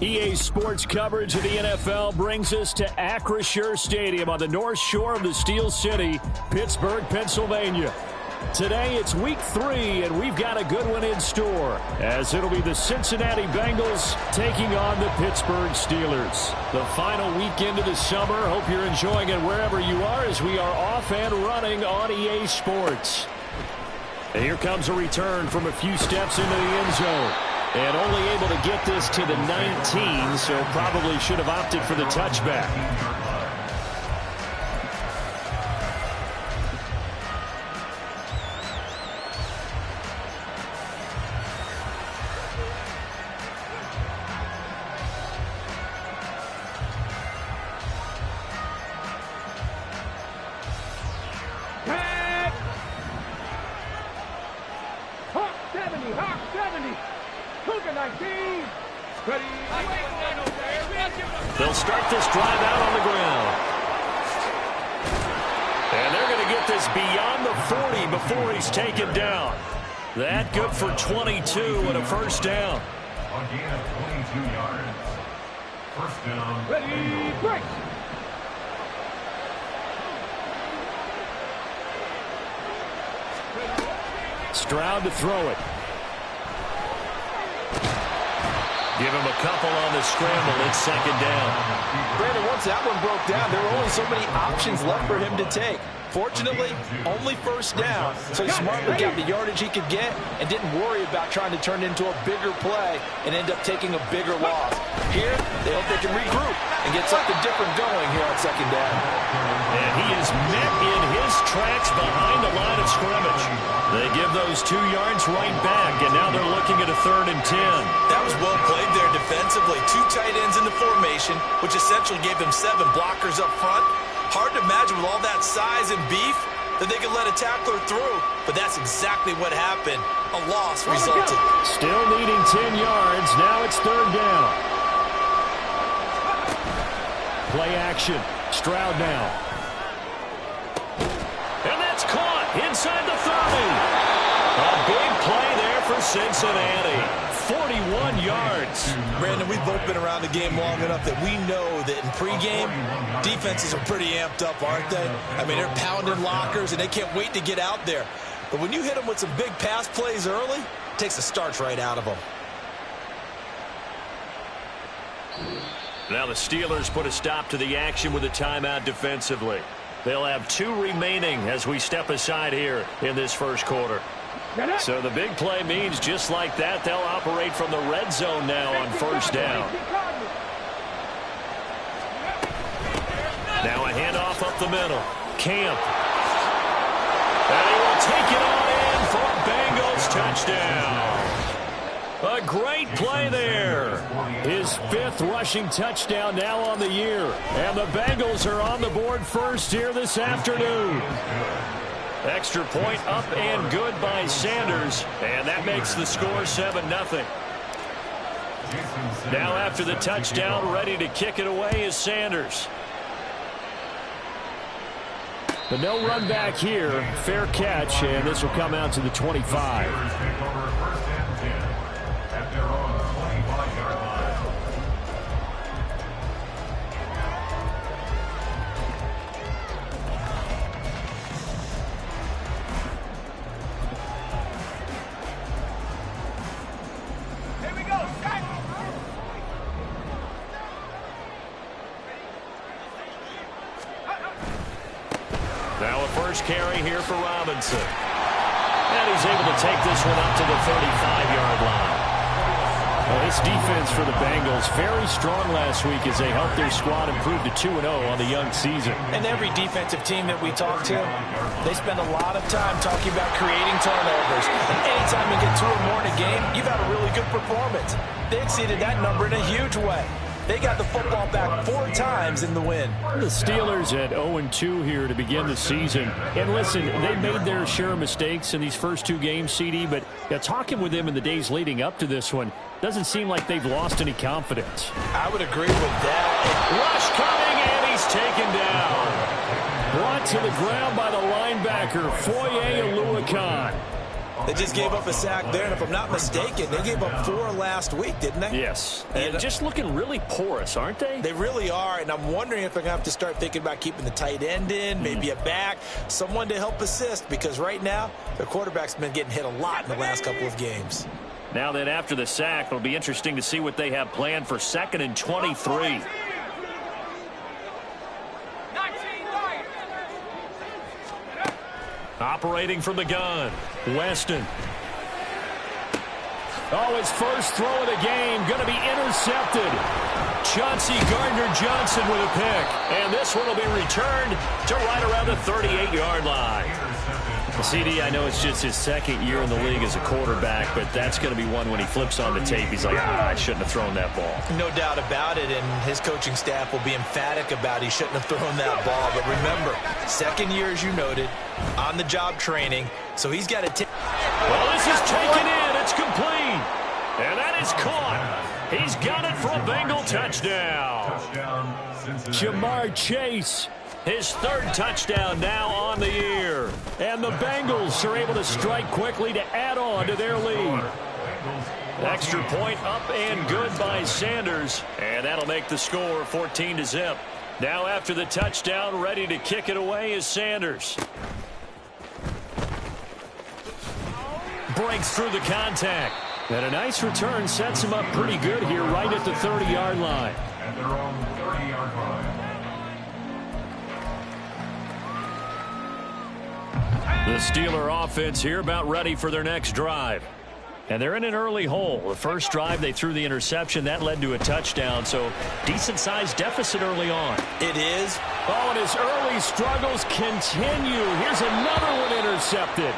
EA Sports coverage of the NFL brings us to Acrisure Stadium on the north shore of the Steel City, Pittsburgh, Pennsylvania. Today it's week 3, and we've got a good one in store, as it'll be the Cincinnati Bengals taking on the Pittsburgh Steelers. The final weekend of the summer. Hope you're enjoying it wherever you are, as we are off and running on EA Sports. And here comes a return from a few steps into the end zone. And only able to get this to the 19, so probably should have opted for the touchback. They'll start this drive out on the ground. And they're going to get this beyond the 40 before he's taken down. That good for 22 and a first down. Again, 22 yards. First down. Ready, break. Stroud to throw it. Give him a couple on the scramble. It's second down. Brandon, once that one broke down, there were only so many options left for him to take. Fortunately, only first down, so he smartly got the yardage he could get and didn't worry about trying to turn it into a bigger play and end up taking a bigger loss. Here, they hope they can regroup and get something different going here on second down. And he is met in his tracks behind the line of scrimmage. They give those 2 yards right back, and now they're looking at a 3rd and 10. That was well played there defensively. 2 tight ends in the formation, which essentially gave them 7 blockers up front. Hard to imagine with all that size and beef that they could let a tackler through, but that's exactly what happened. A loss resulted. Still needing 10 yards. Now it's 3rd down. Play action. Stroud now. And that's caught inside the 30. A big play there for Cincinnati. 41 yards. Brandon, we've both been around the game long enough that we know that in pregame, defenses are pretty amped up, aren't they? I mean, they're pounding lockers, and they can't wait to get out there. But when you hit them with some big pass plays early, it takes the starch right out of them. Now the Steelers put a stop to the action with a timeout defensively. They'll have 2 remaining as we step aside here in this first quarter. So the big play means just like that, they'll operate from the red zone now on first down. Now a handoff up the middle. Camp. And he will take it on in for a Bengals touchdown. A great play there. His 5th rushing touchdown now on the year. And the Bengals are on the board first here this afternoon. Extra point up and good by Sanders. And that makes the score 7-0. Now after the touchdown, ready to kick it away is Sanders. But no run back here. Fair catch, and this will come out to the 25. Now a first carry here for Robinson. And he's able to take this one up to the 35-yard line. Well, this defense for the Bengals, very strong last week as they helped their squad improve to 2-0 on the young season. And every defensive team that we talk to, they spend a lot of time talking about creating turnovers. And anytime you get 2 or more in a game, you've had a really good performance. They exceeded that number in a huge way. They got the football back 4 times in the win. The Steelers at 0-2 here to begin the season. And listen, they made their share of mistakes in these first 2 games, CD, but talking with them in the days leading up to this one, doesn't seem like they've lost any confidence. I would agree with that. Rush coming, and he's taken down. Brought to the ground by the linebacker, Foye Oluokun. They just gave up a sack there, and if I'm not mistaken, they gave up 4 last week, didn't they? Yes, and just looking really porous, aren't they? They really are, and I'm wondering if they're going to have to start thinking about keeping the tight end in, maybe a back, someone to help assist, because right now, their quarterback's been getting hit a lot in the last couple of games. Now then, after the sack, it'll be interesting to see what they have planned for 2nd and 23. Operating from the gun, Weston. Oh, his first throw of the game going to be intercepted. Chauncey Gardner-Johnson with a pick. And this one will be returned to right around the 38-yard line. CD, I know it's just his 2nd year in the league as a quarterback, but that's going to be one when he flips on the tape. He's like, I shouldn't have thrown that ball. No doubt about it, and his coaching staff will be emphatic about he shouldn't have thrown that ball. But remember, 2nd year, as you noted, on-the-job training, so he's got to take. Well, this is taken in. It's complete. And that is caught. He's got it for a Bengal touchdown. Jamar Chase, his 3rd touchdown now on the year. And the Bengals are able to strike quickly to add on to their lead. Extra point up and good by Sanders. And that'll make the score 14-0. Now after the touchdown, ready to kick it away is Sanders. Breaks through the contact. And a nice return sets him up pretty good here right at the 30-yard line. At their own 30-yard line. The Steeler offense here about ready for their next drive. And they're in an early hole. The first drive, they threw the interception. That led to a touchdown, so decent-sized deficit early on. It is. Oh, and his early struggles continue. Here's another one intercepted.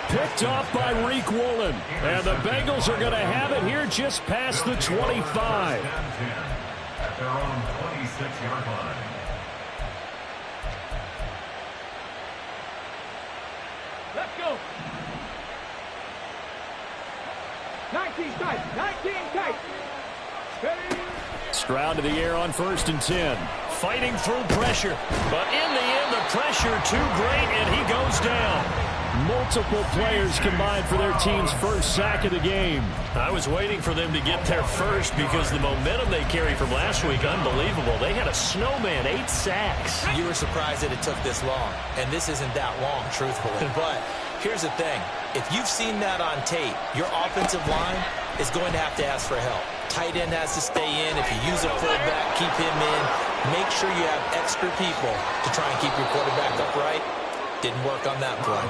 Picked off by Reek Woolen. And the Bengals are going to have it here just past the 25. At their own 26-yard line. Let's go. 19 tight. 19 tight. Ready? Stroud to the air on 1st and 10. Fighting through pressure. But in the end, the pressure too great, and he goes down. Multiple players combined for their team's first sack of the game. I was waiting for them to get their first because the momentum they carry from last week, unbelievable. They had a snowman, 8 sacks. You were surprised that it took this long, and this isn't that long, truthfully. But here's the thing. If you've seen that on tape, your offensive line is going to have to ask for help. Tight end has to stay in. If you use a fullback, keep him in. Make sure you have extra people to try and keep your quarterback upright. Didn't work on that play.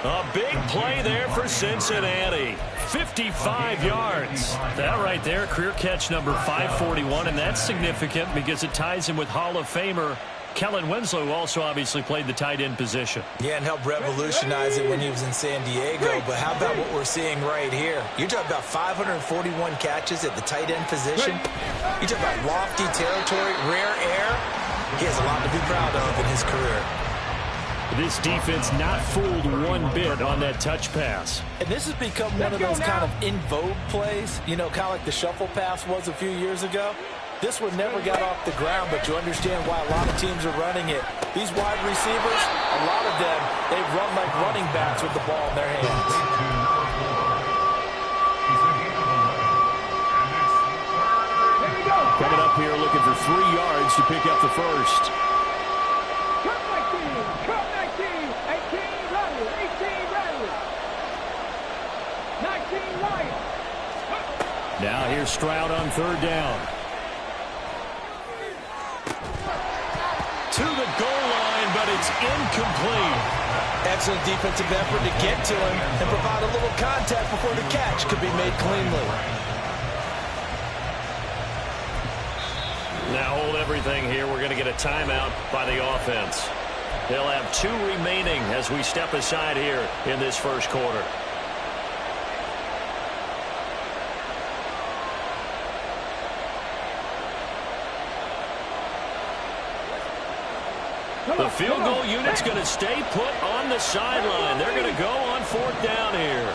A big play there for Cincinnati. 55 yards. That right there, career catch number 541, and that's significant because it ties him with Hall of Famer Kellen Winslow, who also obviously played the tight end position. Yeah, and helped revolutionize it when he was in San Diego. But how about what we're seeing right here? You're talking about 541 catches at the tight end position. You're talking about lofty territory, rare air. He has a lot to be proud of in his career. This defense not fooled one bit on that touch pass. And this has become one of those kind of in vogue plays, you know, kind of like the shuffle pass was a few years ago. This one never got off the ground, but you understand why a lot of teams are running it. These wide receivers, a lot of them, they run like running backs with the ball in their hands. Coming up here looking for 3 yards to pick up the first. Cut 19. Cut 19. 18 Riley. 18 Riley. 19 Lions. Now here's Stroud on 3rd down. To the goal line, but it's incomplete. Excellent defensive effort to get to him and provide a little contact before the catch could be made cleanly. Now hold everything here. We're going to get a timeout by the offense. They'll have 2 remaining as we step aside here in this first quarter. The field goal unit's going to stay put on the sideline. They're going to go on 4th down here.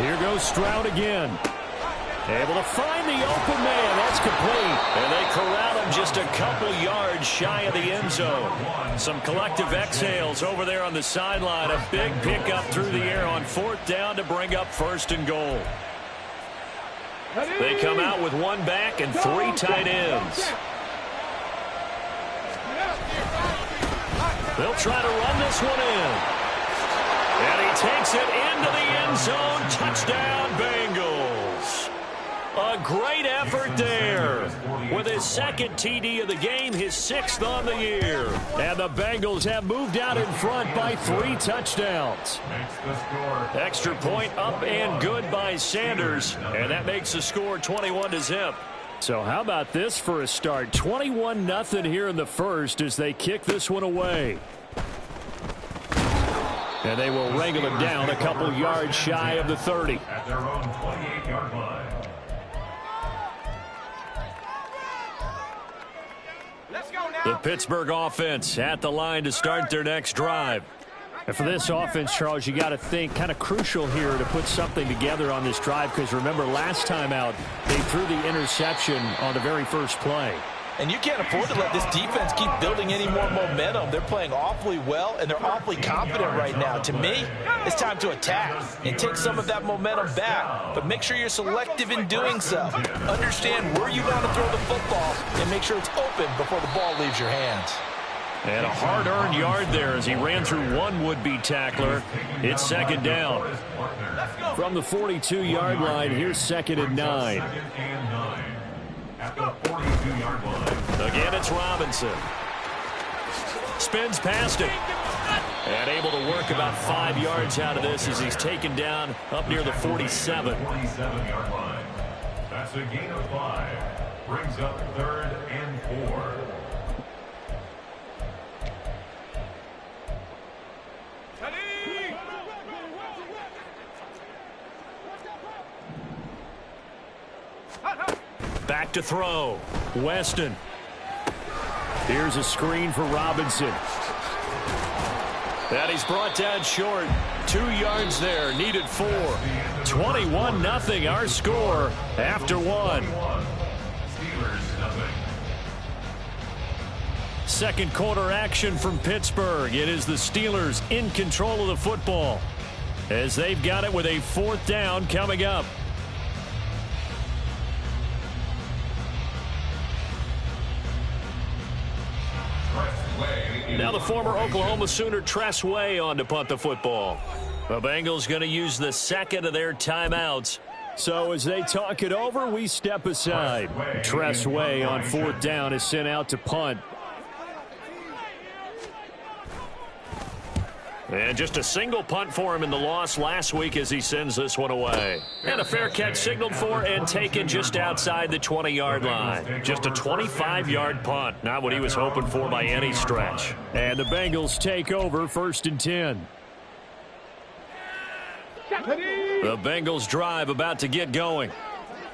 Here goes Stroud again. Able to find the open man. That's complete. And they corral him just a couple yards shy of the end zone. Some collective exhales over there on the sideline. A big pickup through the air on 4th down to bring up 1st and goal. They come out with 1 back and 3 tight ends. They'll try to run this one in. And he takes it into the end zone. Touchdown, Bengals. A great effort there. With his 2nd TD of the game, his 6th on the year. And the Bengals have moved out in front by 3 touchdowns. Extra point up and good by Sanders. And that makes the score 21-0. So how about this for a start? 21-0 here in the first as they kick this one away. And they will wrangle him down a couple yards shy of the 30. At their own 28-yard line. The Pittsburgh offense at the line to start their next drive. And for this offense, Charles, you got to think kind of crucial here to put something together on this drive because remember last time out they threw the interception on the very first play. And you can't afford to let this defense keep building any more momentum. They're playing awfully well, and they're awfully confident right now. To me, it's time to attack and take some of that momentum back. But make sure you're selective in doing so. Understand where you want to throw the football and make sure it's open before the ball leaves your hands. And a hard-earned yard there as he ran through one would-be tackler. It's 2nd down. From the 42-yard line, here's 2nd and 9. At the 42-yard line. Again, it's Robinson. Spins past it. And able to work about 5 yards out of this as he's taken down up near the 47. 47-yard line. That's a gain of 5. Brings up 3rd and 4. Back to throw. Weston. Here's a screen for Robinson. And he's brought down short. 2 yards there. Needed 4. 21-0 our score after 1. Second quarter action from Pittsburgh. It is the Steelers in control of the football as they've got it with a 4th down coming up. Now the former Oklahoma Sooner Tress Way on to punt the football. The Bengals going to use the 2nd of their timeouts. So as they talk it over, we step aside. Tress Way on 4th down is sent out to punt. And just a single punt for him in the loss last week as he sends this one away. And a fair catch signaled for and taken just outside the 20-yard line. Just a 25-yard punt. Not what he was hoping for by any stretch. And the Bengals take over 1st and 10. The Bengals drive about to get going.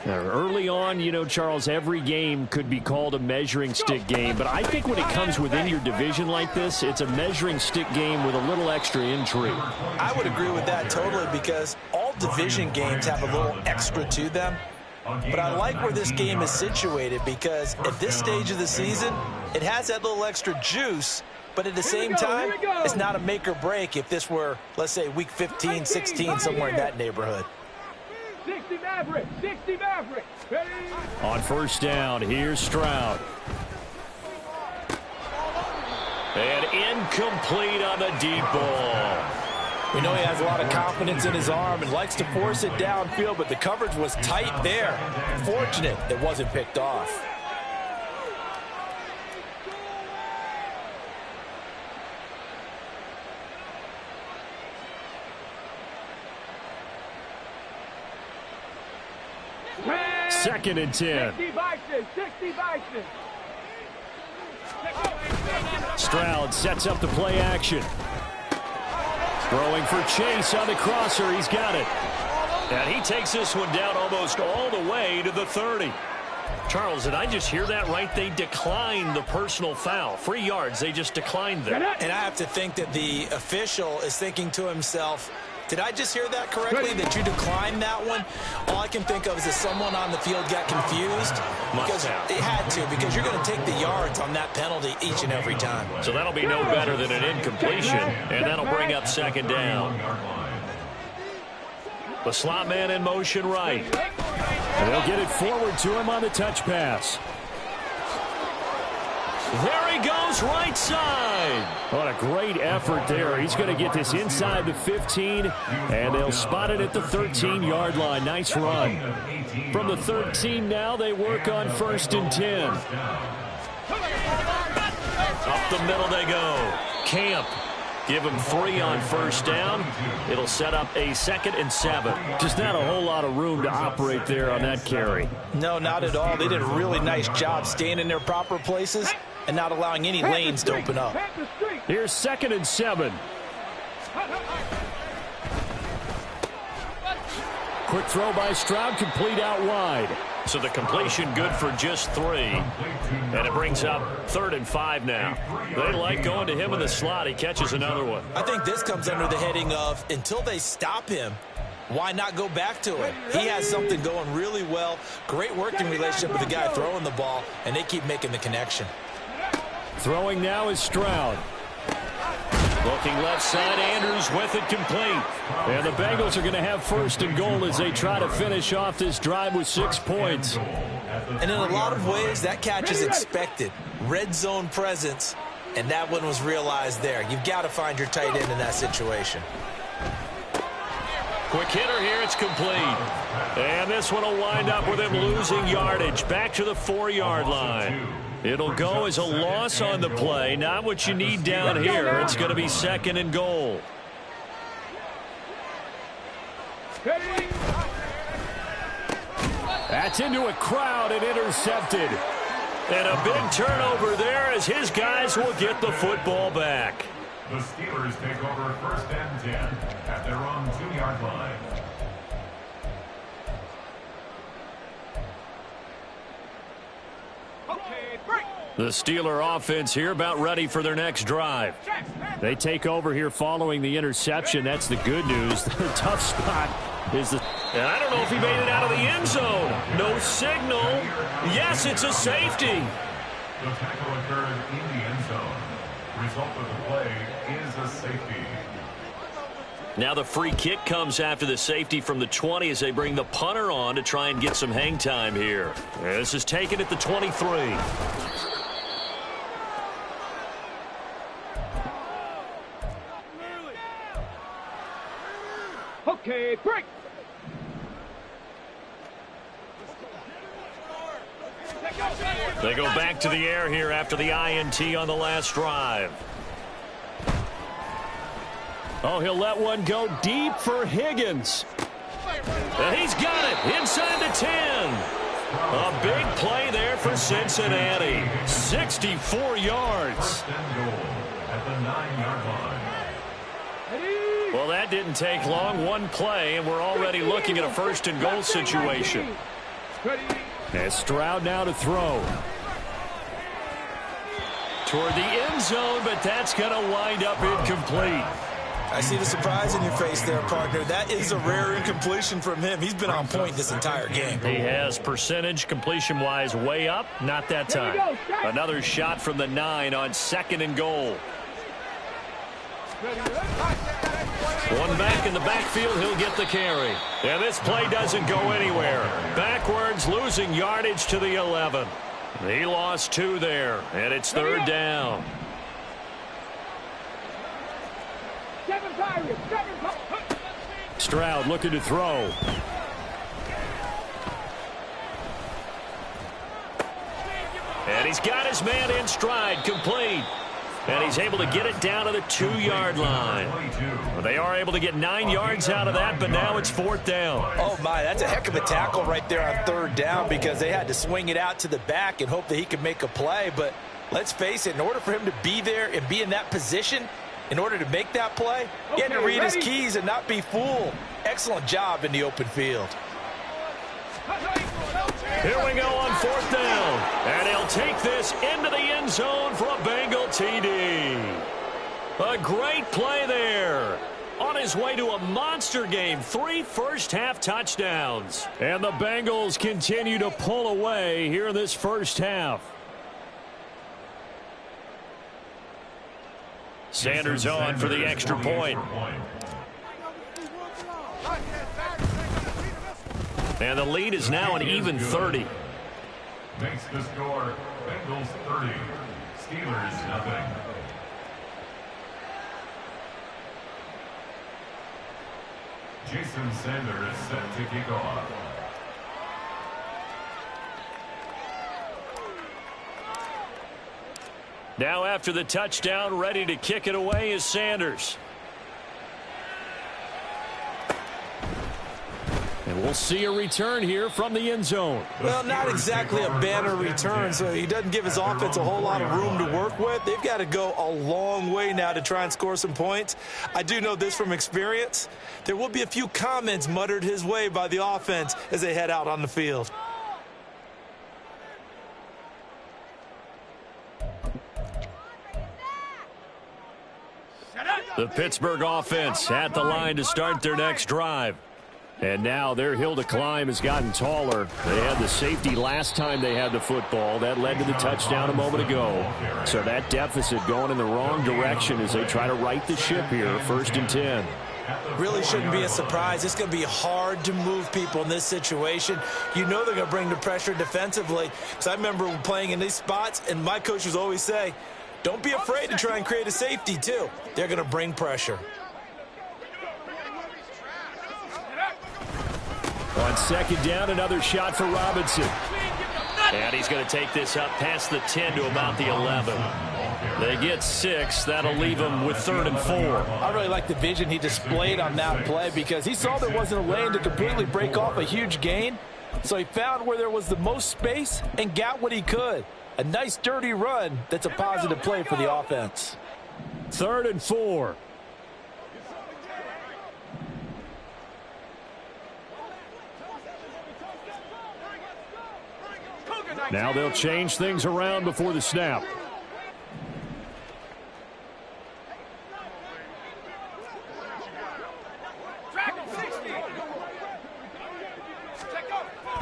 Now, early on, you know, Charles, every game could be called a measuring stick game. But I think when it comes within your division like this, it's a measuring stick game with a little extra intrigue. I would agree with that totally because all division games have a little extra to them. But I like where this game is situated because at this stage of the season, it has that little extra juice. But at the same time, it's not a make or break if this were, let's say, week 15, 16, somewhere in that neighborhood. 60 Maverick, 60 Maverick. Ready? On 1st down, here's Stroud. And incomplete on the deep ball. We know he has a lot of confidence in his arm and likes to force it downfield, but the coverage was tight there. Fortunate it wasn't picked off. Second and 10. 60 Bison, 60 Bison. Stroud sets up the play action. Throwing for Chase on the crosser. He's got it. And he takes this one down almost all the way to the 30. Charles, did I just hear that right? They declined the personal foul. 3 yards, they just declined them. And I have to think that the official is thinking to himself, Did I just hear that correctly, that you declined that one? All I can think of is that someone on the field got confused. Because they had to, because you're going to take the yards on that penalty each and every time. So that'll be no better than an incompletion, and that'll bring up second down. The slot man in motion right. And they'll get it forward to him on the touch pass. There he goes, right side. What a great effort there. He's going to get this inside the 15, and they'll spot it at the 13-yard line. Nice run. From the 13 now, they work on 1st and 10. Up the middle they go. Camp. Give him 3 on 1st down. It'll set up a 2nd and 7. Just not a whole lot of room to operate there on that carry. No, not at all. They did a really nice job staying in their proper places and not allowing any lanes to open up. Here's 2nd and 7. Quick throw by Stroud, complete out wide. So the completion good for just 3. And it brings up 3rd and 5 now. They like going to him in the slot. He catches another one. I think this comes under the heading of, until they stop him, why not go back to him? He has something going really well. Great working relationship with the guy throwing the ball, and they keep making the connection. Throwing now is Stroud. Looking left side, Andrews with it, complete. And the Bengals are going to have 1st and goal as they try to finish off this drive with 6 points. And in a lot of ways, that catch is expected. Red zone presence, and that one was realized there. You've got to find your tight end in that situation. Quick hitter here, it's complete. And this one will wind up with him losing yardage. Back to the 4-yard line. It'll go as a loss on the play. Not what you need down here. It's going to be 2nd and goal. That's into a crowd and intercepted. And a big turnover there as his guys will get the football back. The Steelers take over 1st and 10 at their own 2-yard line. The Steeler offense here about ready for their next drive. They take over here following the interception. That's the good news. The tough spot is the... And I don't know if he made it out of the end zone. No signal. Yes, it's a safety. The tackle occurred in the end zone. Result of the play is a safety. Now the free kick comes after the safety from the 20 as they bring the punter on to try and get some hang time here. This is taken at the 23. Okay, break. They go back to the air here after the INT on the last drive. Oh, he'll let one go deep for Higgins. And he's got it inside the 10. A big play there for Cincinnati. 64 yards. 1st and goal at the 9-yard line. Well, that didn't take long. One play, and we're already looking at a 1st and goal situation. As Stroud now to throw. Toward the end zone, but that's going to wind up incomplete. I see the surprise in your face there, partner. That is a rare incompletion from him. He's been on point this entire game. He has percentage completion-wise way up. Not that time. Another shot from the 9 on 2nd and goal. One back in the backfield, he'll get the carry. And this play doesn't go anywhere. Backwards, losing yardage to the 11. He lost 2 there, and it's 3rd down. Stroud looking to throw. And he's got his man in stride, complete. And he's able to get it down to the 2-yard line. Well, they are able to get 9 yards out of that, but now it's 4th down. Oh, my, that's a heck of a tackle right there on 3rd down because they had to swing it out to the back and hope that he could make a play. But let's face it, in order for him to be there and be in that position, in order to make that play, he had to read his keys and not be fooled. Excellent job in the open field. Here we go on 4th down. And he'll take this into the end zone for a Bengal TD. A great play there. on his way to a monster game. 3 first-half touchdowns. And the Bengals continue to pull away here in this first half. Sanders on for the extra point. And the lead is now an even 30. Makes the score Bengals 30, Steelers nothing. Jason Sanders set to kick off. Now after the touchdown, ready to kick it away is Sanders. And we'll see a return here from the end zone. Well, not exactly a banner return, so he doesn't give his offense a whole lot of room to work with. They've got to go a long way now to try and score some points. I do know this from experience. There will be a few comments muttered his way by the offense as they head out on the field. The Pittsburgh offense at the line to start their next drive. And now their hill to climb has gotten taller. They had the safety last time they had the football. That led to the touchdown a moment ago. So that deficit going in the wrong direction as they try to right the ship here, 1st and 10. Really shouldn't be a surprise. It's going to be hard to move people in this situation. You know they're going to bring the pressure defensively. Because I remember playing in these spots, and my coaches always say, don't be afraid to try and create a safety, too. They're going to bring pressure. On 2nd down, another shot for Robinson. And he's going to take this up past the 10 to about the 11. They get 6. That'll leave them with 3rd and 4. I really like the vision he displayed on that play because he saw there wasn't a lane to completely break off a huge gain. So he found where there was the most space and got what he could. A nice dirty run that's a positive play for the offense. 3rd and 4. Now they'll change things around before the snap.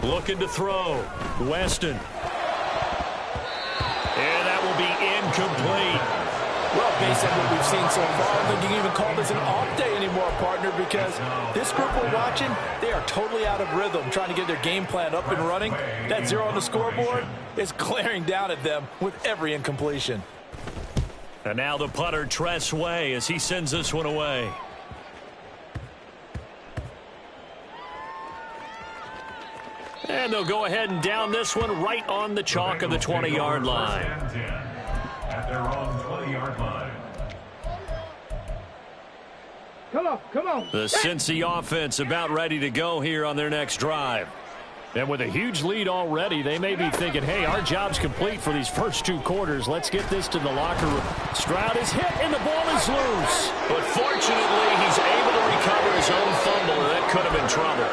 Looking to throw. Weston. And that will be incomplete. Well, based on what we've seen so far, I don't think you can even call this an off day anymore, partner, because this group we're watching, they are totally out of rhythm, trying to get their game plan up and running. That 0 on the scoreboard is glaring down at them with every incompletion. And now the punter, Tress Way, as he sends this one away. And they'll go ahead and down this one right on the chalk of the 20-yard line. At their own 20-yard line. Come on. The Cincy offense about ready to go here on their next drive. And with a huge lead already, they may be thinking, hey, our job's complete for these first 2 quarters. Let's get this to the locker room. Stroud is hit, and the ball is loose. But fortunately, he's able to recover his own fumble, and that could have been trouble.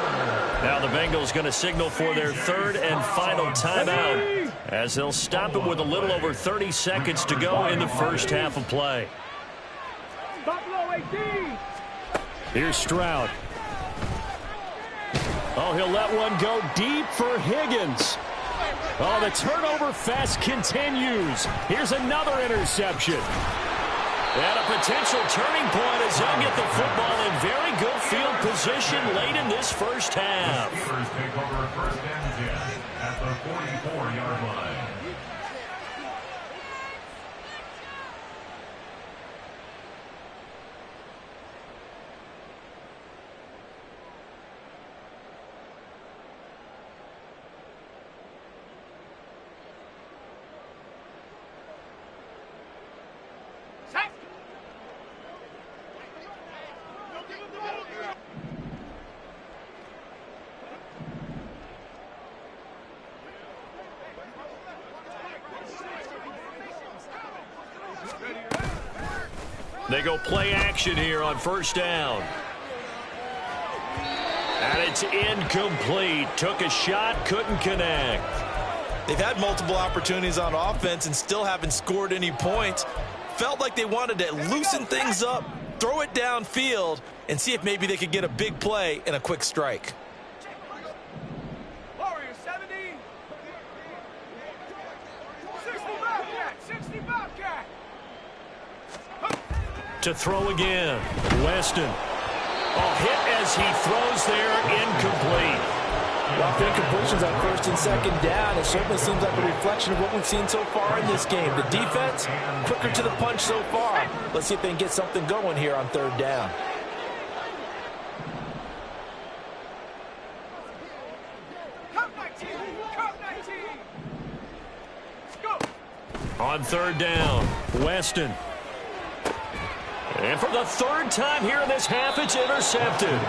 Now the Bengals going to signal for their 3rd and final timeout as they'll stop it with a little over 30 seconds to go in the first half of play. Buffalo 18. Here's Stroud. Oh, he'll let one go deep for Higgins. Oh, the turnover fest continues. Here's another interception. And a potential turning point as they'll get the football in very good field position late in this first half. The Steelers take over 1st and 10 at the 44-yard line. They go play action here on 1st down. And it's incomplete. Took a shot, couldn't connect. They've had multiple opportunities on offense and still haven't scored any points. Felt like they wanted to loosen things up, throw it downfield, and see if maybe they could get a big play and a quick strike. Warriors 70. 60 Bobcat. 60 Bobcat. To throw again. Weston. Hit as he throws there, incomplete. Well, big completions on first and second down. It certainly seems like a reflection of what we've seen so far in this game. The defense, quicker to the punch so far. Let's see if they can get something going here on third down. Cup 19. Cup 19. Go. On third down, Weston. And for the third time here in this half, it's intercepted.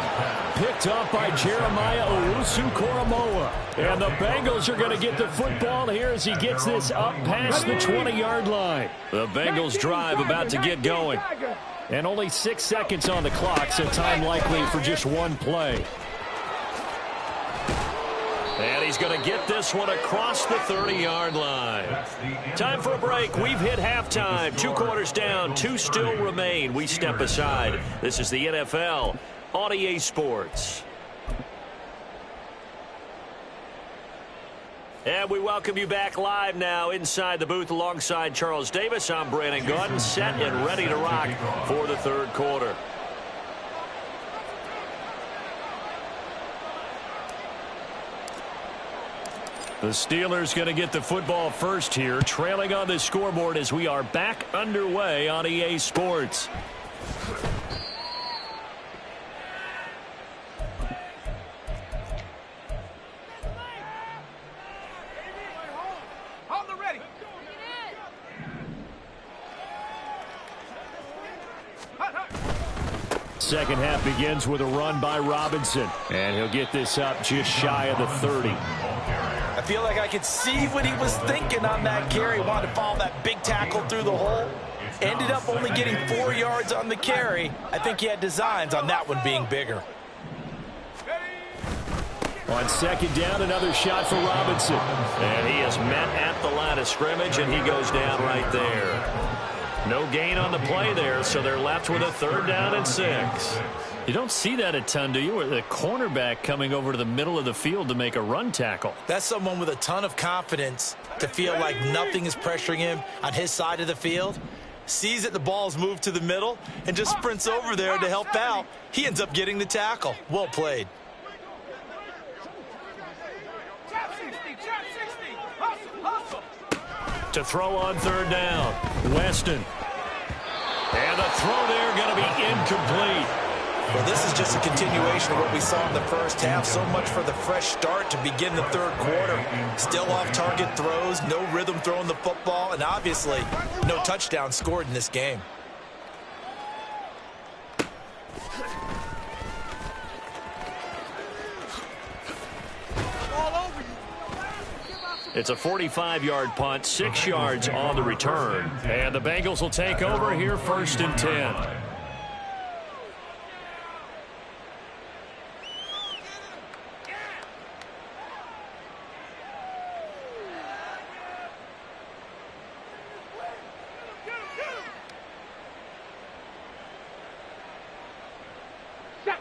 Picked up by Jeremiah Owusu-Koramoah. And the Bengals are going to get the football here as he gets this up past the 20-yard line. The Bengals drive about to get going. And only 6 seconds on the clock, so time likely for just one play. And he's going to get this one across the 30-yard line. Time for a break. We've hit halftime. 2 quarters down. 2 still remain. We step aside. This is the NFL on EA Sports. And we welcome you back live now inside the booth alongside Charles Davis. I'm Brandon Gaudin, set and ready to rock for the third quarter. The Steelers going to get the football first here, trailing on the scoreboard as we are back underway on EA Sports. On the ready. Second half begins with a run by Robinson, and he'll get this up just shy of the 30. I feel like I could see what he was thinking on that carry. Wanted to follow that big tackle through the hole. Ended up only getting 4 yards on the carry. I think he had designs on that one being bigger. On second down, another shot for Robinson. And he is met at the line of scrimmage, and he goes down right there. No gain on the play there, so they're left with a 3rd down and 6. You don't see that a ton, do you? With a cornerback coming over to the middle of the field to make a run tackle. That's someone with a ton of confidence to feel like nothing is pressuring him on his side of the field. Sees that the ball's moved to the middle and just sprints over there to help out. He ends up getting the tackle. Well played. Trap 60. Trap 60. Hustle. Hustle. To throw on 3rd down, Weston. And the throw there going to be incomplete. Well, this is just a continuation of what we saw in the first half. So much for the fresh start to begin the third quarter. Still off-target throws, no rhythm throwing the football, and obviously no touchdown scored in this game. It's a 45-yard punt, 6 yards on the return. And the Bengals will take over here 1st and 10.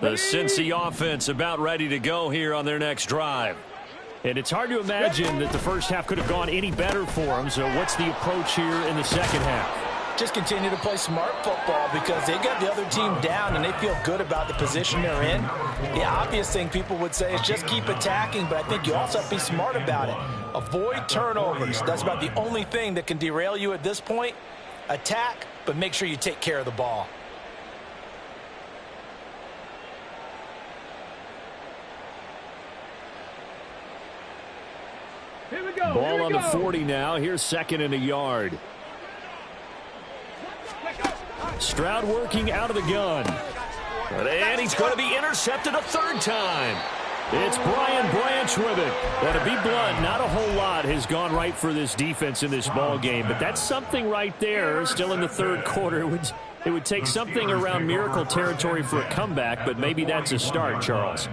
The Cincy offense about ready to go here on their next drive. And it's hard to imagine that the first half could have gone any better for them. So what's the approach here in the second half? Just continue to play smart football because they got the other team down and they feel good about the position they're in. The obvious thing people would say is just keep attacking, but I think you also have to be smart about it. Avoid turnovers. That's about the only thing that can derail you at this point. Attack, but make sure you take care of the ball. Here we go. Ball on the 40 now. Here's 2nd and a yard. Stroud working out of the gun. And he's going to be intercepted a 3rd time. It's Brian Branch with it. But to be blunt, not a whole lot has gone right for this defense in this ball game. But that's something right there. Still in the 3rd quarter. It would take something around miracle territory for a comeback, but maybe that's a start, Charles.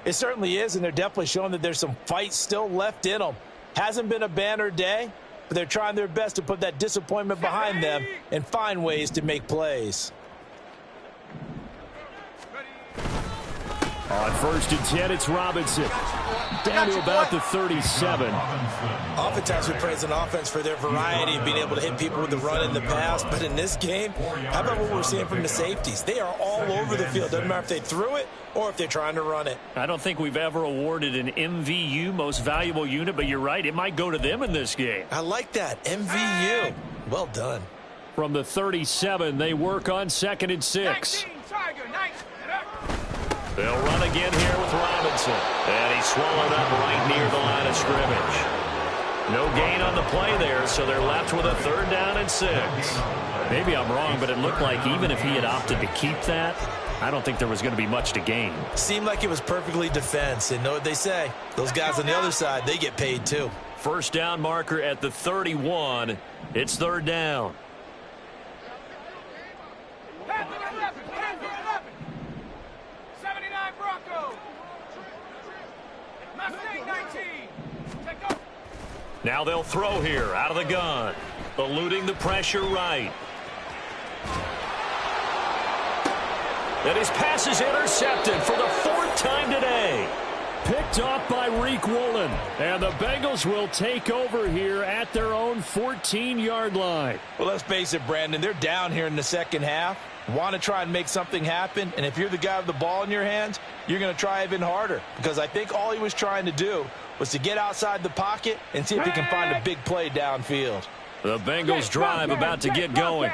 It certainly is, and they're definitely showing that there's some fight still left in them. Hasn't been a banner day, but they're trying their best to put that disappointment behind them and find ways to make plays. On 1st and 10, it's Robinson. Down to about the 37. Oftentimes we praise an offense for their variety and being able to hit people with the run in the past. But in this game, how about what we're seeing from the safeties? They are all over the field. Doesn't matter if they threw it or if they're trying to run it. I don't think we've ever awarded an MVU, most valuable unit, but you're right. It might go to them in this game. I like that. MVU. Well done. From the 37, they work on 2nd and 6. 19, Tiger, 19. They'll run again here with Robinson. And he's swallowed up right near the line of scrimmage. No gain on the play there, so they're left with a 3rd down and 6. Maybe I'm wrong, but it looked like even if he had opted to keep that, I don't think there was going to be much to gain. Seemed like it was perfectly defense. And know what they say? Those guys on the other side, they get paid too. 1st down marker at the 31. It's 3rd down. 79 Broncos. Mustang 19. Take off. Now they'll throw here out of the gun. Eluding the pressure right. And his pass is intercepted for the 4th time today. Picked off by Reek Woolen. And the Bengals will take over here at their own 14-yard line. Well, let's face it, Brandon. They're down here in the second half. Want to try and make something happen. And if you're the guy with the ball in your hands, you're going to try even harder. Because I think all he was trying to do was to get outside the pocket and see if he can find a big play downfield. The Bengals drive about to get going.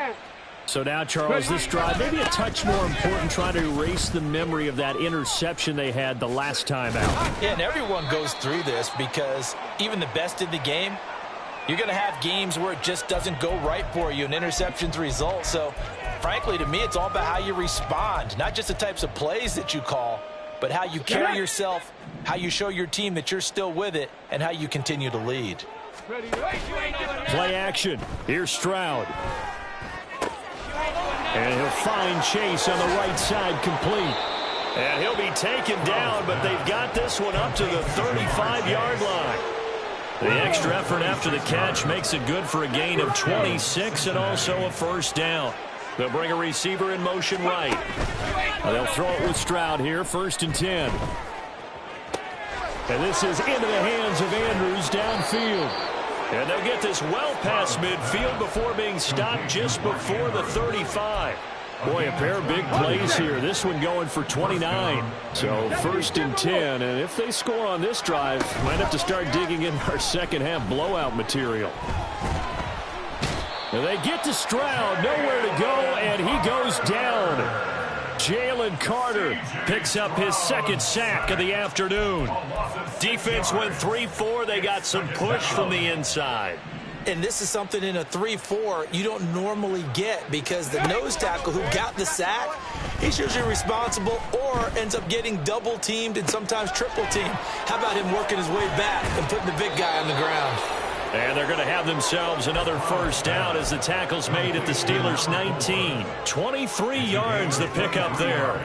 So now, Charles, this drive maybe a touch more important, trying to erase the memory of that interception they had the last time out. Yeah, and everyone goes through this because even the best in the game, you're going to have games where it just doesn't go right for you and interceptions result. So, frankly, to me, it's all about how you respond, not just the types of plays that you call, but how you carry yourself, how you show your team that you're still with it, and how you continue to lead. Play action. Here's Stroud. And he'll find Chase on the right side, complete. And he'll be taken down, but they've got this one up to the 35-yard line. The extra effort after the catch makes it good for a gain of 26 and also a 1st down. They'll bring a receiver in motion right. They'll throw it with Stroud here, 1st and 10. And this is into the hands of Andrews downfield. And they'll get this well past midfield before being stopped just before the 35. Boy, a pair of big plays here. This one going for 29. So 1st and 10. And if they score on this drive, might have to start digging in our second half blowout material. And they get to Stroud, nowhere to go, and he goes down. Jalen Carter picks up his 2nd sack of the afternoon. Defense went 3-4. They got some push from the inside. And this is something in a 3-4 you don't normally get because the nose tackle who got the sack, he's usually responsible or ends up getting double-teamed and sometimes triple-teamed. How about him working his way back and putting the big guy on the ground? And they're going to have themselves another 1st down as the tackle's made at the Steelers' 19. 23 yards the pickup there.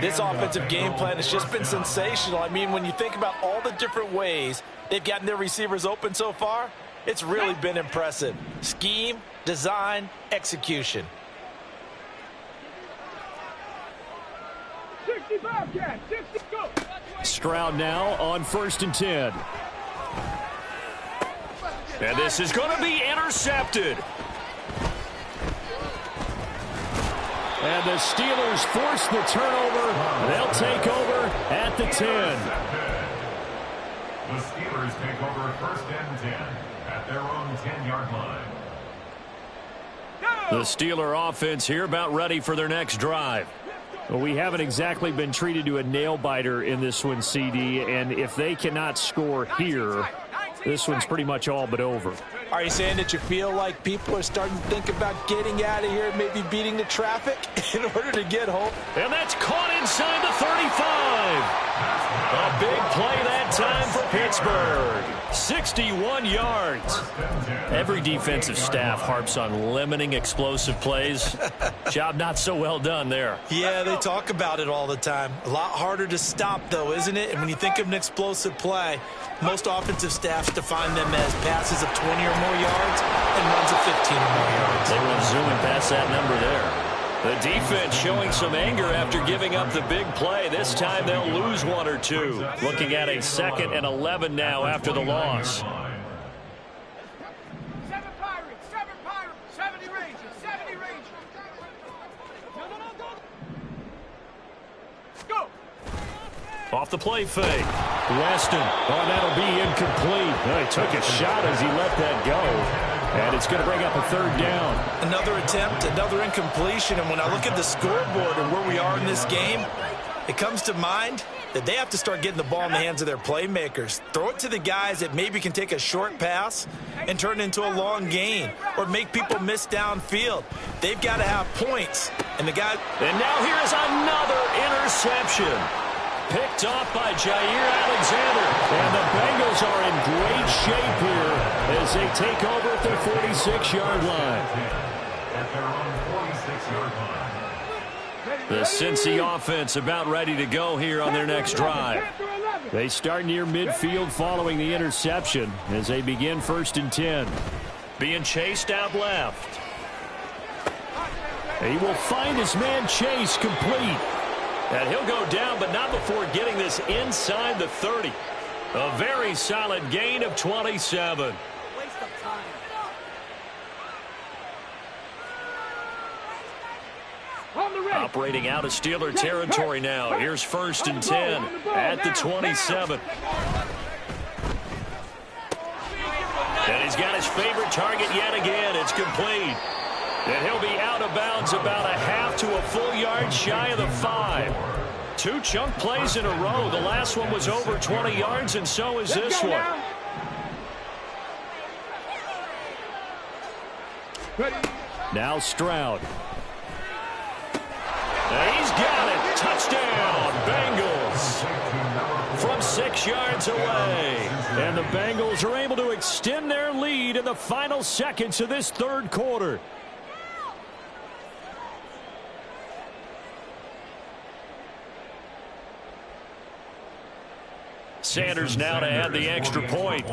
This offensive game plan has just been sensational. I mean, when you think about all the different ways they've gotten their receivers open so far, it's really been impressive. Scheme, design, execution. 65 catch, 60 go. Stroud now on 1st and 10. And this is going to be intercepted. And the Steelers force the turnover. They'll take over at the 10. The Steelers take over 1st and 10 at their own 10-yard line. The Steeler offense here about ready for their next drive. Well, we haven't exactly been treated to a nail-biter in this one, CD, and if they cannot score here, this one's pretty much all but over. Are you saying that you feel like people are starting to think about getting out of here, maybe beating the traffic in order to get home? And that's caught inside the 35. A big play that time for Pittsburgh. 61 yards. Every defensive staff harps on limiting explosive plays. Job not so well done there. Yeah, they talk about it all the time. A lot harder to stop, though, isn't it? And when you think of an explosive play, most offensive staffs define them as passes of 20 or more yards and runs of 15 or more yards. They went zooming past that number there. The defense showing some anger after giving up the big play. This time they'll lose one or two. Looking at a 2nd and 11 now after the loss. 7 Pirates, 70 Rangers, 70 Rangers. Go! Off the play fake. Weston. Oh, that'll be incomplete. Oh, he took a shot as he let that go. And it's going to bring up a 3rd down. Another attempt, another incompletion. And when I look at the scoreboard and where we are in this game, it comes to mind that they have to start getting the ball in the hands of their playmakers. Throw it to the guys that maybe can take a short pass and turn it into a long gain or make people miss downfield. They've got to have points. And the guy. And now here is another interception. Picked off by Jair Alexander. And the Bengals are in great shape here as they take over at their 46-yard line. At their own 46-yard line. The Cincy offense about ready to go here on their next drive. They start near midfield following the interception as they begin 1st and 10. Being chased out left. He will find his man Chase complete. And he'll go down, but not before getting this inside the 30. A very solid gain of 27. Operating out of Steeler territory now. Here's 1st and 10 at the 27. And he's got his favorite target yet again. It's complete. And he'll be out of bounds about a half to a full yard shy of the 5. 2 chunk plays in a row. The last one was over 20 yards, and so is this one. Now Stroud. And he's got it. Touchdown, Bengals. From 6 yards away. And the Bengals are able to extend their lead in the final seconds of this 3rd quarter. Sanders now to add the extra point.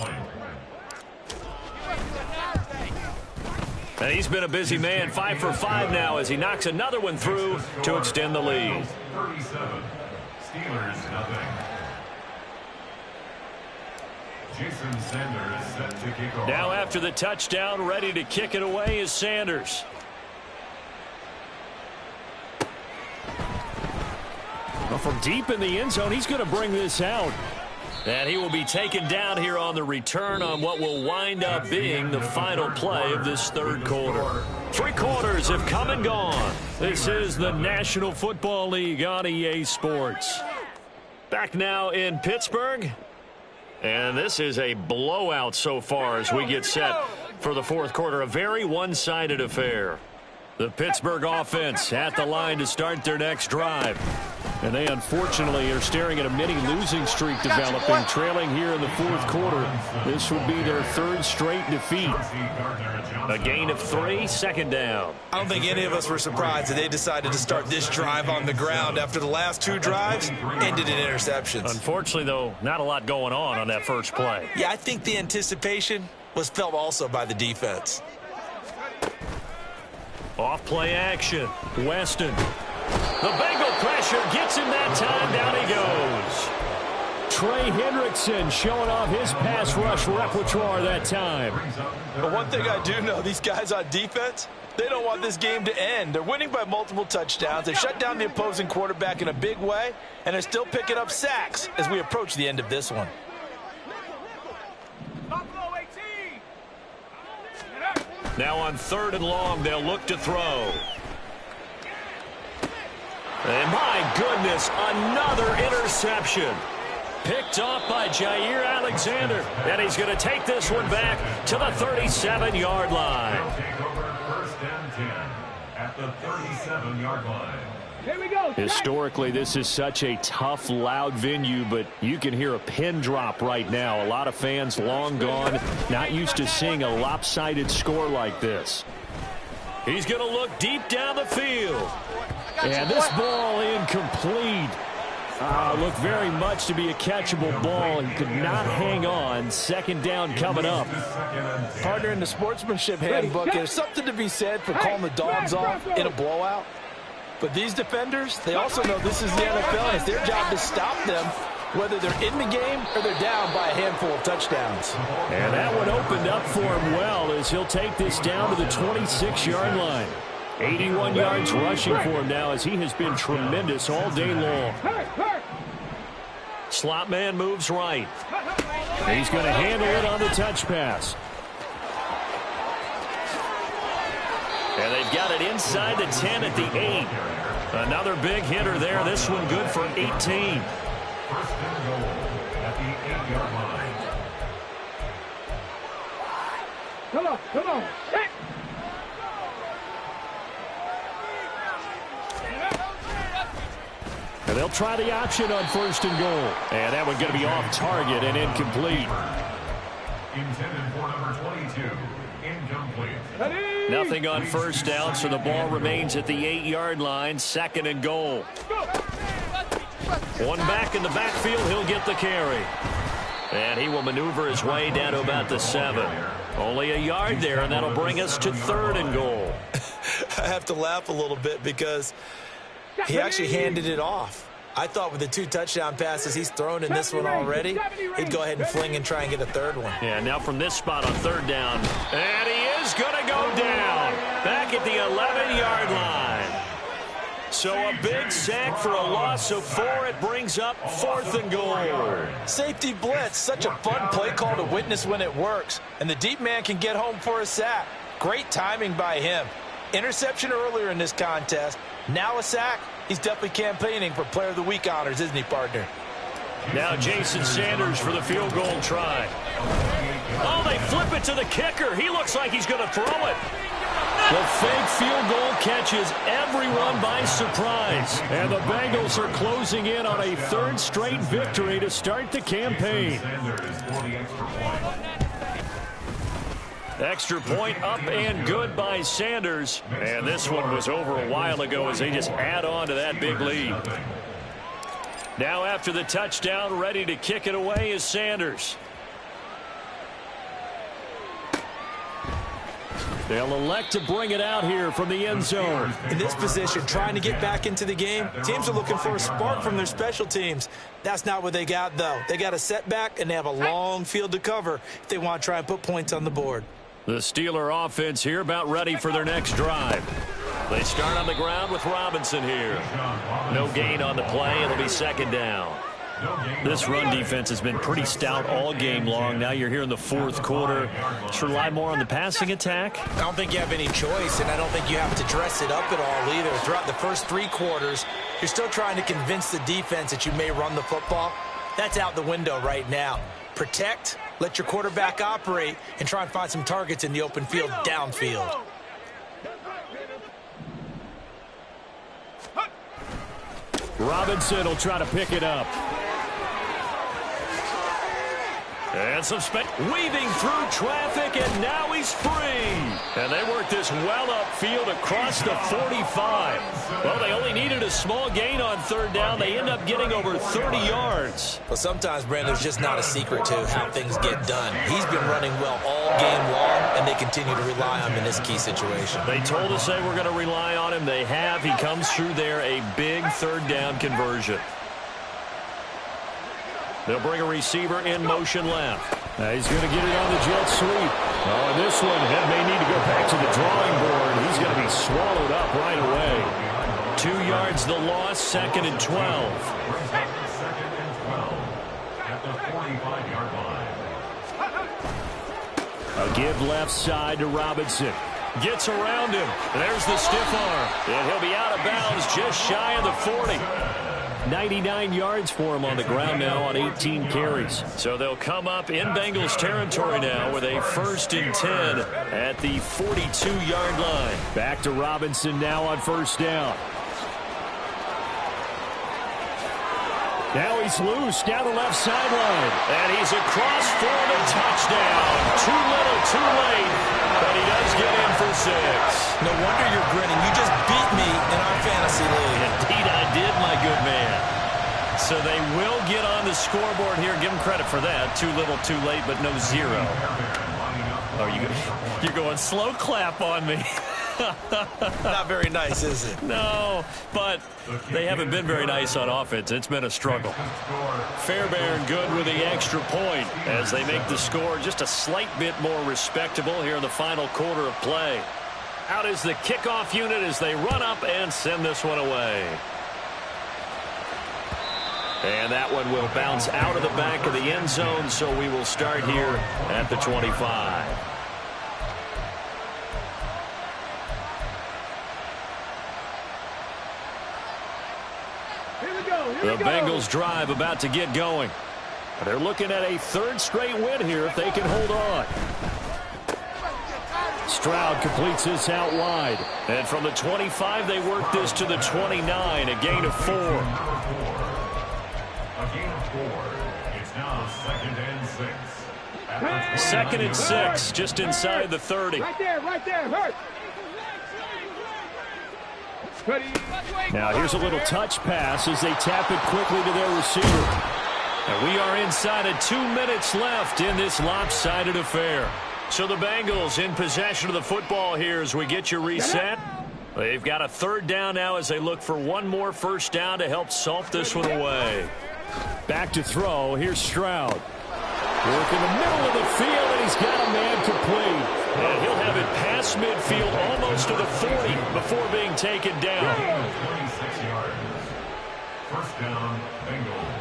And he's been a busy man, 5 for 5 now as he knocks another one through to extend the lead. 37. Steelers nothing. Jason Sanders set to kick off. Now after the touchdown, ready to kick it away is Sanders. Well, from deep in the end zone, he's going to bring this out. And he will be taken down here on the return on what will wind up being the final play of this 3rd quarter. 3 quarters have come and gone. This is the National Football League on EA Sports. Back now in Pittsburgh. And this is a blowout so far as we get set for the 4th quarter. A very one-sided affair. The Pittsburgh offense at the line to start their next drive. And they unfortunately are staring at a mini losing streak developing, trailing here in the 4th quarter. This would be their 3rd straight defeat. A gain of 3, 2nd down. I don't think any of us were surprised that they decided to start this drive on the ground after the last 2 drives ended in interceptions. Unfortunately, though, not a lot going on that first play. Yeah, I think the anticipation was felt also by the defense. Off play action. Weston. The Bengal pressure gets him that time. Down he goes. Trey Hendrickson showing off his pass rush repertoire that time. But one thing I do know, these guys on defense, they don't want this game to end. They're winning by multiple touchdowns. They shut down the opposing quarterback in a big way, and they're still picking up sacks as we approach the end of this one. Now on 3rd and long, they'll look to throw. And my goodness, another interception. Picked off by Jair Alexander. And he's going to take this one back to the 37-yard line. They'll take over 1st and 10 at the 37-yard line. Here we go. Historically, this is such a tough, loud venue, but you can hear a pin drop right now. A lot of fans long gone, not used to seeing a lopsided score like this. He's going to look deep down the field. And this ball incomplete. Looked very much to be a catchable ball. He could not hang on. 2nd down coming up. Partner, in the sportsmanship handbook, there's something to be said for calling the dogs off in a blowout. But these defenders, they also know this is the NFL, and it's their job to stop them, whether they're in the game or they're down by a handful of touchdowns. And that one opened up for him well as he'll take this down to the 26-yard line. 81 yards rushing for him now as he has been tremendous all day long. Slot man moves right. He's going to handle it on the touch pass. And they've got it inside the 10 at the 8. Another big hitter there. This one good for 18. First and goal at the 8-yard line. Come on. Hit. And they'll try the option on first and goal. And that one's going to be off target and incomplete. Intended for number 22. Incomplete. Nothing on first down, so the ball remains at the 8-yard line. Second and goal. One back in the backfield. He'll get the carry. And he will maneuver his way down to about the 7. Only a yard there, and that'll bring us to third and goal. I have to laugh a little bit because he actually handed it off. I thought with the 2 touchdown passes he's thrown in this one already, he'd go ahead and fling and try and get a third one. Yeah, now from this spot on third down. And he is going to go down. Back at the 11-yard line. So a big sack for a loss of 4. It brings up fourth and goal. Safety blitz, such a fun play call to witness when it works. And the deep man can get home for a sack. Great timing by him. Interception earlier in this contest. Now a sack. He's definitely campaigning for Player of the Week honors, isn't he, partner? Now Jason Sanders for the field goal try. Oh, they flip it to the kicker. He looks like he's going to throw it. The fake field goal catches everyone by surprise. And the Bengals are closing in on a third straight victory to start the campaign. Extra point up and good by Sanders. And this one was over a while ago as they just add on to that big lead. Now after the touchdown, ready to kick it away is Sanders. They'll elect to bring it out here from the end zone. In this position, trying to get back into the game, teams are looking for a spark from their special teams. That's not what they got, though. They got a setback, and they have a long field to cover if they want to try and put points on the board. The Steeler offense here about ready for their next drive. They start on the ground with Robinson here. No gain on the play. It'll be second down. This run defense has been pretty stout all game long. Now you're here in the fourth quarter. Should rely more on the passing attack? I don't think you have any choice, and I don't think you have to dress it up at all either. Throughout the first 3 quarters, you're still trying to convince the defense that you may run the football. That's out the window right now. Protect, let your quarterback operate, and try and find some targets in the open field downfield. Robinson will try to pick it up. And some weaving through traffic, and now he's free. And they work this well upfield across the 45. Well, they only needed a small gain on third down. They end up getting over 30 yards. Well, sometimes, Brandon, there's just not a secret to how things get done. He's been running well all game long, and they continue to rely on him in this key situation. They told us they were going to rely on him. They have. He comes through there, a big third down conversion. They'll bring a receiver in motion left. He's going to get it on the jet sweep. Oh, and this one may need to go back to the drawing board. He's going to be swallowed up right away. 2 yards the loss, second and 12. At the 45-yard line. A give left side to Robinson. Gets around him. There's the stiff arm. And he'll be out of bounds just shy of the 40. 99 yards for him on the ground now on 18 carries. So they'll come up in Bengals territory now with a 1st and 10 at the 42-yard line. Back to Robinson now on first down. Now he's loose down the left sideline. And he's across for the touchdown. Too little, too late. But he does get in for 6. No wonder you're grinning. You just beat me in our fantasy league. Indeed I did, my good man. So they will get on the scoreboard here. Give them credit for that. Too little, too late, but no 0. Oh, you're going slow clap on me. Not very nice, is it? No, but they haven't been very nice on offense. It's been a struggle. Fairbairn good with the extra point as they make the score just a slight bit more respectable here in the final quarter of play. Out is the kickoff unit as they run up and send this one away. And that one will bounce out of the back of the end zone, so we will start here at the 25. The Bengals drive about to get going. They're looking at a third straight win here if they can hold on. Stroud completes this out wide. And from the 25, they work this to the 29, a gain of 4. A gain of 4. It's now 2nd and 6. 2nd and 6, just inside the 30. Right there, hurt. Now here's a little touch pass as they tap it quickly to their receiver. And we are inside of 2 minutes left in this lopsided affair. So the Bengals in possession of the football here as we get you reset. They've got a 3rd down now as they look for one more first down to help salt this one away. Back to throw. Here's Stroud. Work in the middle of the field, and he's got a man complete. And he'll have it past midfield almost to the 40 before being taken down. 26 yards. First down, Bengals.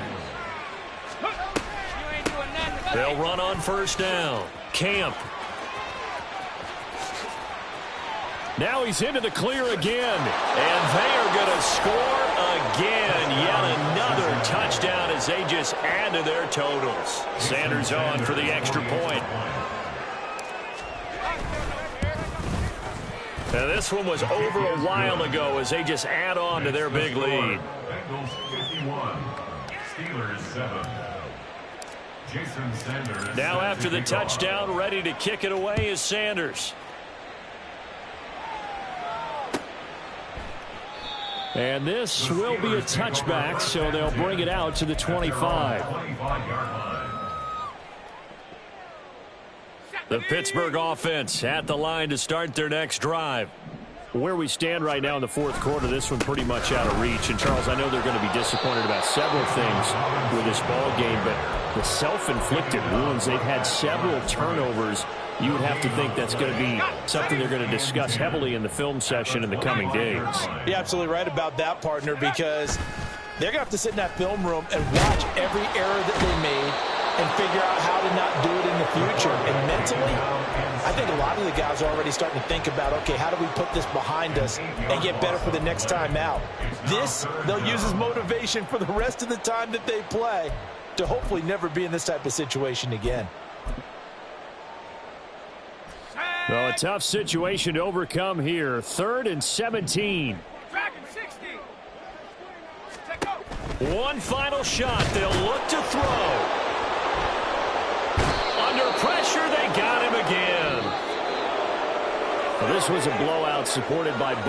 They'll run on first down. Camp. Now he's into the clear again. And they are going to score again. Yet another touchdown as they just add to their totals. Sanders on for the extra point. Now this one was over a while ago as they just add on to their big lead. Bengals 51. Steelers 7. Jason Sanders. Now after the touchdown, ready to kick it away is Sanders. And this will be a touchback, so they'll bring it out to the 25. 25-yard line. The Pittsburgh offense at the line to start their next drive. Where we stand right now in the 4th quarter, this one pretty much out of reach. And, Charles, I know they're going to be disappointed about several things with this ball game, but the self-inflicted wounds, they've had several turnovers. You would have to think that's going to be something they're going to discuss heavily in the film session in the coming days. You're absolutely right about that, partner, because they're going to have to sit in that film room and watch every error that they made and figure out how to not do it in the future. And mentally, I think a lot of the guys are already starting to think about, okay, how do we put this behind us and get better for the next time out? This, they'll use as motivation for the rest of the time that they play to hopefully never be in this type of situation again. Well, a tough situation to overcome here. 3rd and 17. One final shot. They'll look to throw. Under pressure, they got him again. Well, this was a blowout supported by both.